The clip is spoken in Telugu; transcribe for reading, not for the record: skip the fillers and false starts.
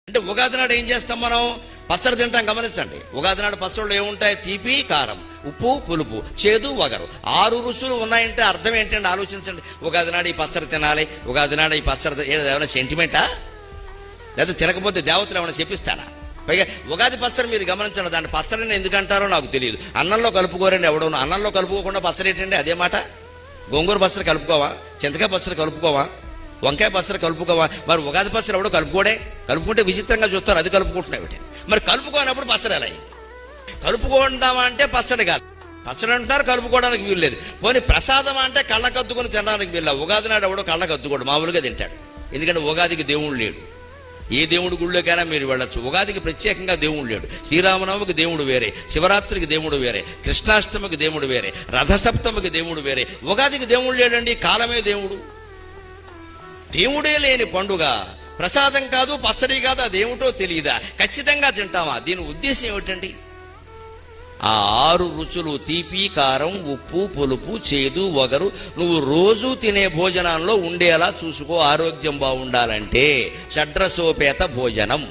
అంటే ఉగాది నాడు ఏం చేస్తాం మనం? పచ్చడి తింటాం. గమనించండి, ఉగాది నాడు పచ్చళ్ళు ఏముంటాయి? తీపి, కారం, ఉప్పు, పులుపు, చేదు, వగరు. 6 రుచులు ఉన్నాయంటే అర్థం ఏంటంటే ఆలోచించండి. ఉగాది నాడు ఈ పచ్చడి తినాలి, ఉగాది నాడు ఈ పచ్చడి ఏమైనా సెంటిమెంటా? లేదా తినకపోతే దేవతలు ఏమైనా చెప్పిస్తాడా? పైగా ఉగాది పచ్చడి మీరు గమనించండి, దాన్ని పచ్చడిని ఎందుకంటారో నాకు తెలియదు. అన్నంలో కలుపుకోరండి ఎవడోను. అన్నంలో కలుపుకోకుండా పచ్చడి ఏంటండి? అదే మాట. గోంగూర పచ్చడి కలుపుకోవా? చింతకాయ పచ్చడి కలుపుకోవా? వంకాయ పచ్చడి కలుపుకోవా? మరి ఉగాది పచ్చడి ఎవడో కలుపుకోడే? కలుపుకుంటే విచిత్రంగా చూస్తారు, అది కలుపుకుంటున్నాయి. మరి కలుపుకోనప్పుడు పచ్చడి ఎలా అయింది? కలుపుకుంటామా అంటే పచ్చడి కాదు, పచ్చడి అంటున్నారు, కలుపుకోవడానికి వీలు లేదు. పోనీ ప్రసాదం అంటే కళ్ళకద్దుకొని తినడానికి వీళ్ళ. ఉగాది నాడు ఎవడో కళ్ళకద్దుకోడు, మామూలుగా తింటాడు. ఎందుకంటే ఉగాదికి దేవుడు లేడు. ఏ దేవుడి గుళ్ళోకైనా మీరు వెళ్ళొచ్చు. ఉగాదికి ప్రత్యేకంగా దేవుడు లేడు. శ్రీరామనవమికి దేవుడు వేరే, శివరాత్రికి దేవుడు వేరే, కృష్ణాష్టమికి దేవుడు వేరే, రథసప్తమికి దేవుడు వేరే. ఉగాదికి దేవుడు లేడండి, కాలమే దేవుడు. దేవుడే లేని పండుగ ప్రసాదం కాదు, పచ్చడి కాదు, అదేమిటో తెలియదా? ఖచ్చితంగా తింటామా? దీని ఉద్దేశం ఏమిటండి? ఆ 6 రుచులు తీపి, కారం, ఉప్పు, పులుపు, చేదు, వగరు నువ్వు రోజు తినే భోజనంలో ఉండేలా చూసుకో. ఆరోగ్యం బాగుండాలంటే షడ్రసోపేత భోజనం.